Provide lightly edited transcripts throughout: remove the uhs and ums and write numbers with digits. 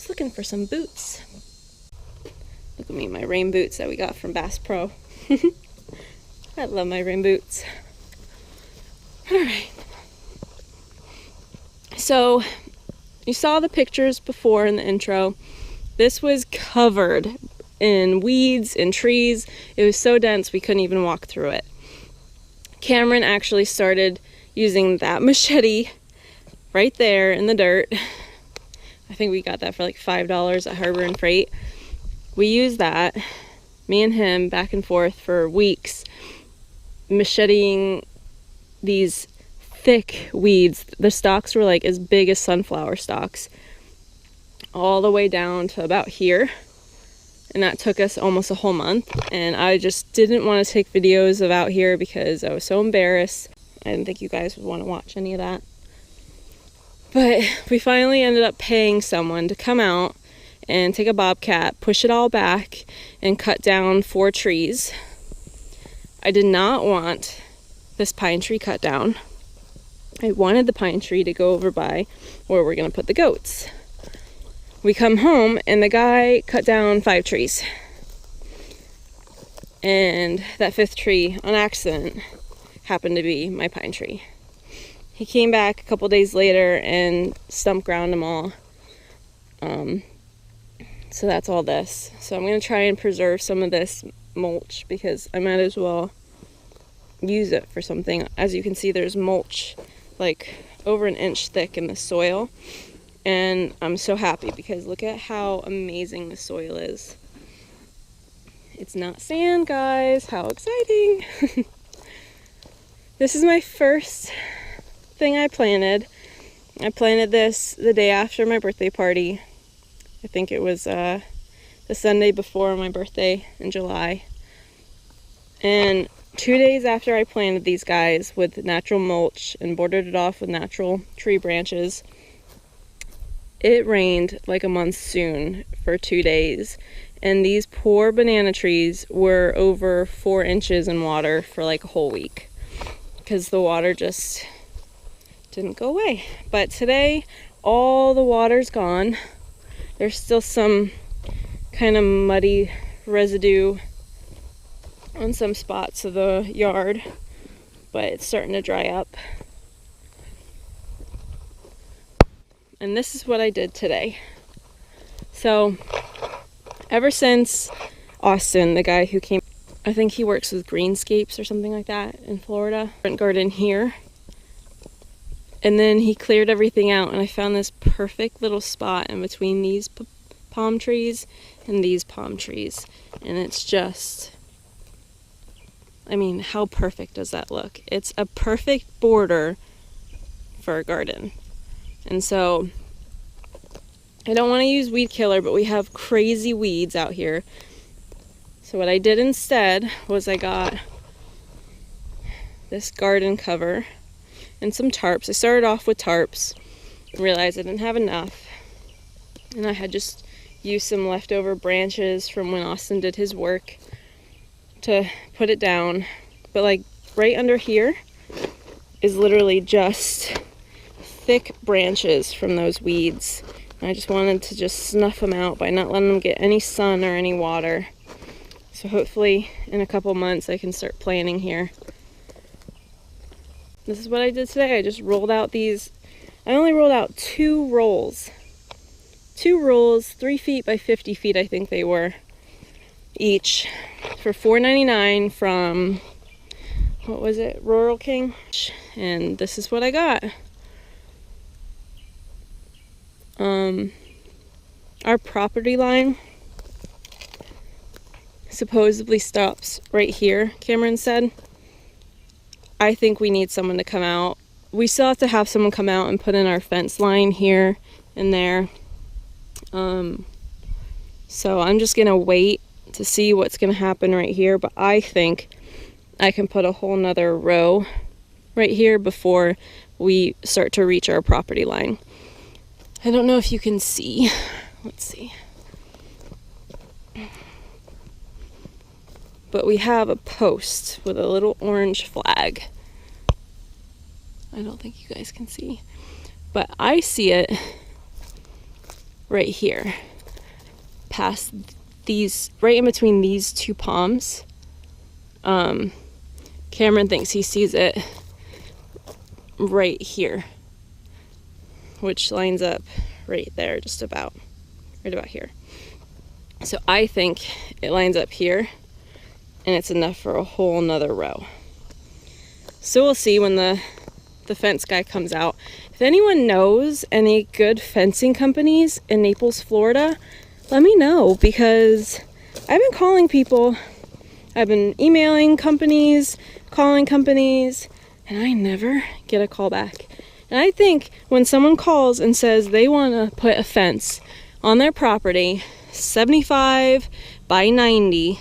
just looking for some boots. Look at me, my rain boots that we got from Bass Pro. I love my rain boots. Alright. So, you saw the pictures before in the intro. This was covered in weeds and trees. It was so dense we couldn't even walk through it. Cameron actually started using that machete right there in the dirt. I think we got that for like $5 at Harbor and Freight. We used that, me and him, back and forth for weeks, macheting these thick weeds. The stalks were like as big as sunflower stalks, all the way down to about here. And that took us almost a whole month. And I just didn't want to take videos of out here because I was so embarrassed. I didn't think you guys would want to watch any of that. But we finally ended up paying someone to come out and take a bobcat, push it all back, and cut down 4 trees. I did not want this pine tree cut down. I wanted the pine tree to go over by where we're going to put the goats. We come home and the guy cut down 5 trees. And that 5th tree, on accident, happened to be my pine tree. He came back a couple days later and stump ground them all. So that's all this. So I'm going to try and preserve some of this mulch because I might as well use it for something. As you can see, there's mulch like over an inch thick in the soil. And I'm so happy because look at how amazing the soil is. It's not sand, guys. How exciting. This is my first thing I planted. I planted this the day after my birthday party. I think it was the Sunday before my birthday in July. And 2 days after I planted these guys with natural mulch and bordered it off with natural tree branches, it rained like a monsoon for 2 days. And these poor banana trees were over 4 inches in water for like a whole week because the water just didn't go away. But today, all the water's gone. There's still some kind of muddy residue on some spots of the yard, but it's starting to dry up. And this is what I did today. So, ever since Austin, the guy who came, I think he works with Greenscapes or something like that in Florida, front garden here. And then he cleared everything out and I found this perfect little spot in between these palm trees and these palm trees. And it's just, I mean, how perfect does that look? It's a perfect border for a garden. And so, I don't want to use weed killer, but we have crazy weeds out here. So what I did instead was I got this garden cover and some tarps. I started off with tarps, realized I didn't have enough, and I had just used some leftover branches from when Austin did his work to put it down. But like right under here is literally just thick branches from those weeds. And I just wanted to just snuff them out by not letting them get any sun or any water. So hopefully in a couple months I can start planting here. This is what I did today. I just rolled out these. I only rolled out 2 rolls. 2 rolls, 3 feet by 50 feet I think they were each, for $4.99 from, what was it, Rural King? And this is what I got. Our property line supposedly stops right here, Cameron said. I think we need someone to come out. We still have to have someone come out and put in our fence line here and there. So I'm just gonna wait to see what's gonna happen right here, but I think I can put a whole nother row right here before we start to reach our property line. I don't know if you can see. Let's see. But we have a post with a little orange flag. I don't think you guys can see, but I see it right here, past these, right in between these two palms. Cameron thinks he sees it right here, which lines up right there, just about, right about here. So I think it lines up here, and it's enough for a whole nother row. So we'll see when the fence guy comes out. If anyone knows any good fencing companies in Naples, Florida, let me know, because I've been calling people. I've been emailing companies, calling companies, and I never get a call back. And I think when someone calls and says they want to put a fence on their property, 75 by 90,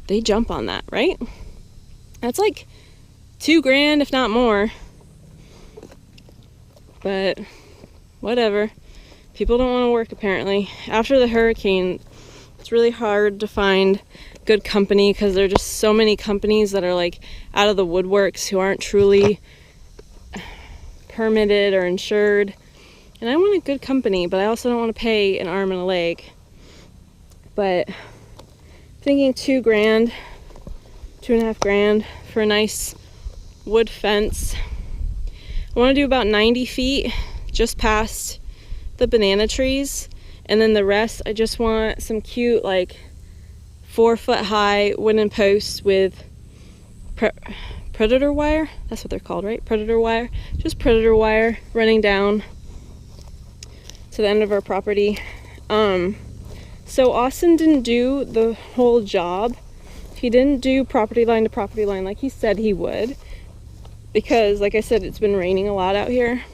they jump on that, right? That's like $2,000, if not more. But whatever. People don't want to work, apparently. After the hurricane, it's really hard to find good company, because there are just so many companies that are like out of the woodworks who aren't truly permitted or insured. And I want a good company, but I also don't want to pay an arm and a leg. But thinking $2,000, $2,500 for a nice wood fence. I want to do about 90 feet just past the banana trees, and then the rest I just want some cute, like 4-foot high wooden posts with predator wire. That's what they're called, right? Predator wire. Just predator wire running down to the end of our property. So Austin didn't do the whole job. He didn't do property line to property line like he said he would, because like I said, it's been raining a lot out here,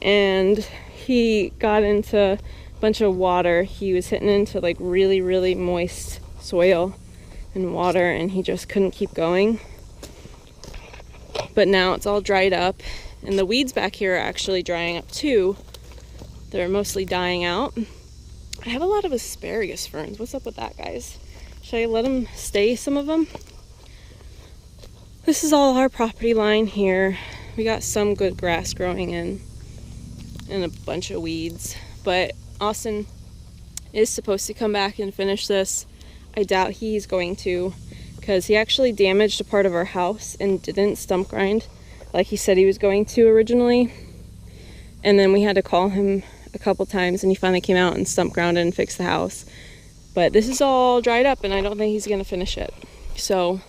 and he got into a bunch of water. He was hitting into like really, really moist soil and water, and he just couldn't keep going. But now it's all dried up, and the weeds back here are actually drying up too. They're mostly dying out. I have a lot of asparagus ferns. What's up with that, guys? Should I let them stay, some of them? This is all our property line here. We got some good grass growing in and a bunch of weeds. But Austin is supposed to come back and finish this. I doubt he's going to, because he actually damaged a part of our house and didn't stump grind like he said he was going to originally. And then we had to call him a couple times, and he finally came out and stump grounded and fixed the house. But this is all dried up, and I don't think he's going to finish it. So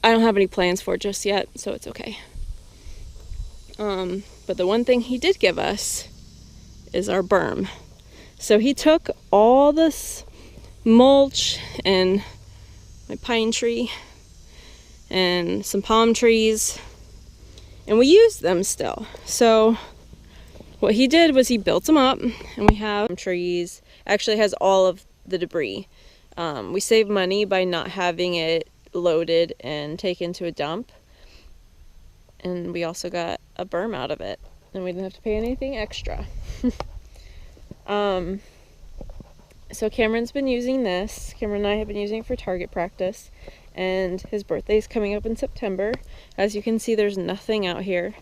I don't have any plans for it just yet, so it's okay. But the one thing he did give us is our berm. So he took all this mulch and my pine tree and some palm trees, and we used them still. So what he did was he built them up, and we have trees. Actually has all of the debris. We saved money by not having it loaded and taken to a dump, and we also got a berm out of it, and we didn't have to pay anything extra. So Cameron's been using this. Cameron and I have been using it for target practice, and his birthday is coming up in September. As you can see, there's nothing out here,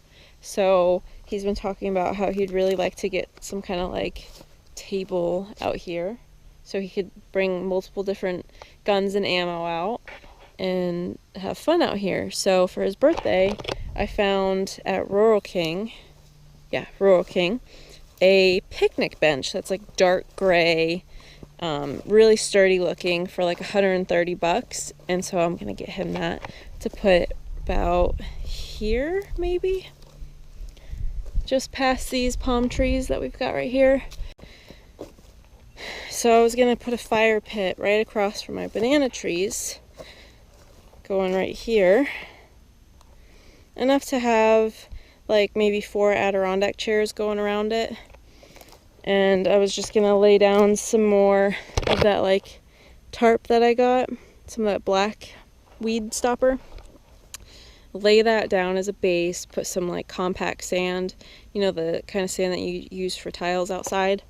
so he's been talking about how he'd really like to get some kind of like table out here so he could bring multiple different guns and ammo out and have fun out here. So for his birthday, I found at Rural King, a picnic bench that's like dark gray, really sturdy looking, for like $130. And so I'm gonna get him that to put about here, maybe just past these palm trees that we've got right here. So I was gonna put a fire pit right across from my banana trees, going right here, enough to have like maybe 4 Adirondack chairs going around it. And I was just gonna lay down some more of that like tarp that I got, some of that black weed stopper, lay that down as a base, put some like compact sand, you know, the kind of sand that you use for tiles outside,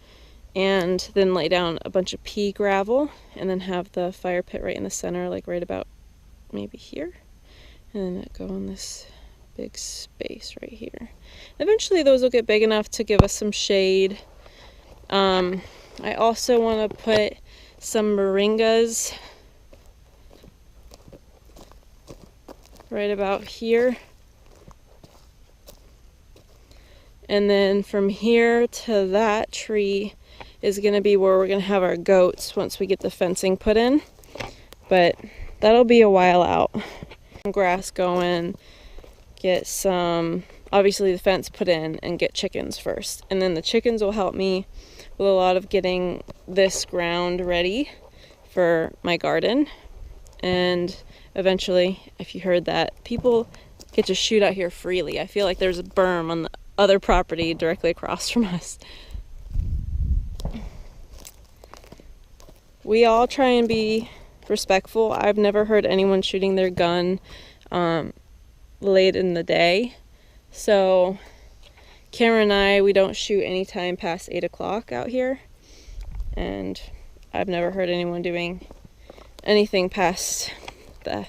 and then lay down a bunch of pea gravel, and then have the fire pit right in the center, like right about maybe here, and then go on this big space right here. Eventually those will get big enough to give us some shade. I also want to put some moringas right about here. And then from here to that tree is going to be where we're going to have our goats once we get the fencing put in. But that'll be a while out. Grass going, get some, obviously the fence put in, and get chickens first. And then the chickens will help me with a lot of getting this ground ready for my garden. And eventually, if you heard that, people get to shoot out here freely. I feel like there's a berm on the other property directly across from us. We all try and be respectful. I've never heard anyone shooting their gun late in the day. So Cameron and I, we don't shoot any time past 8 o'clock out here. And I've never heard anyone doing anything past the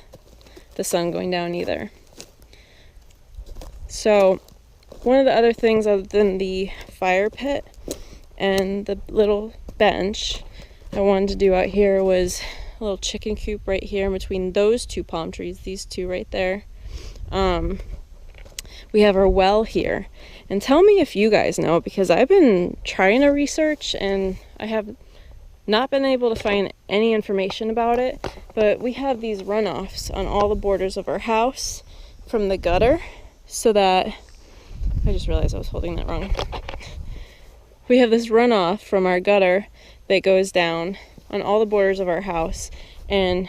sun going down either. So one of the other things other than the fire pit and the little bench I wanted to do out here was a little chicken coop right here in between those two palm trees, these two right there. We have our well here. And tell me if you guys know, because I've been trying to research and I have not been able to find any information about it, but we have these runoffs on all the borders of our house from the gutter, so that, I just realized I was holding that wrong. We have this runoff from our gutter that goes down on all the borders of our house, and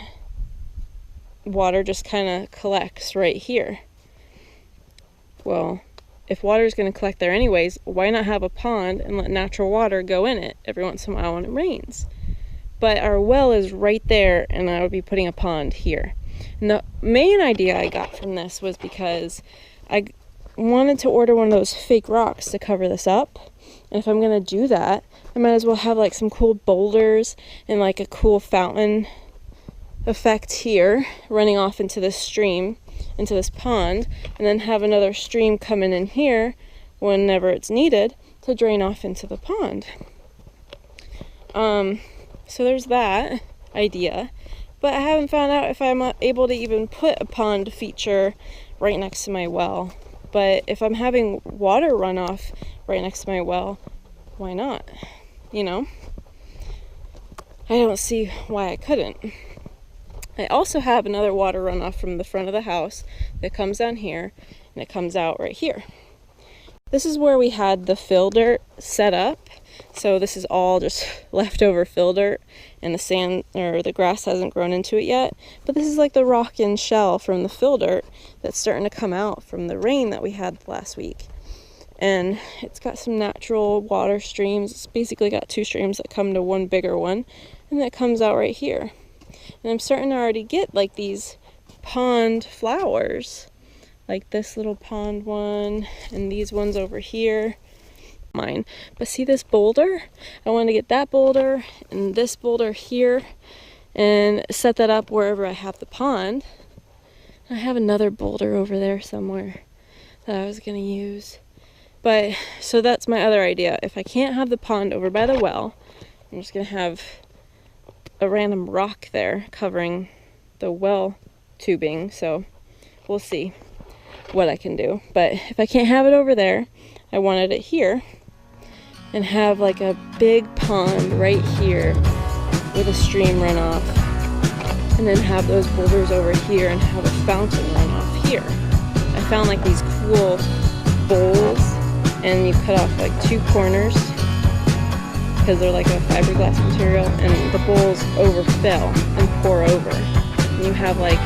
water just kind of collects right here. Well, if water is going to collect there anyways, why not have a pond and let natural water go in it every once in a while when it rains? But our well is right there, and I would be putting a pond here. And the main idea I got from this was because I wanted to order one of those fake rocks to cover this up. And if I'm going to do that, I might as well have like some cool boulders and like a cool fountain effect here running off into this stream, into this pond, and then have another stream coming in here whenever it's needed to drain off into the pond. So there's that idea, but I haven't found out if I'm able to even put a pond feature right next to my well. But if I'm having water runoff right next to my well, why not? You know? I don't see why I couldn't. I also have another water runoff from the front of the house that comes down here, and it comes out right here. This is where we had the fill dirt set up. So this is all just leftover fill dirt, and the sand or the grass hasn't grown into it yet. But this is like the rock and shell from the fill dirt that's starting to come out from the rain that we had last week. And it's got some natural water streams. It's basically got two streams that come to one bigger one, and that comes out right here. And I'm starting to already get like these pond flowers, like this little pond one and these ones over here. Mine. But see this boulder? I want to get that boulder and this boulder here and set that up wherever I have the pond. I have another boulder over there somewhere that I was going to use. But so that's my other idea. If I can't have the pond over by the well, I'm just going to have a random rock there covering the well tubing. So we'll see what I can do. But if I can't have it over there, I wanted it here and have like a big pond right here with a stream run off, and then have those boulders over here and have a fountain run off here. I found like these cool bowls, and you cut off like two corners because they're like a fiberglass material, and the bowls overfill and pour over, and you have like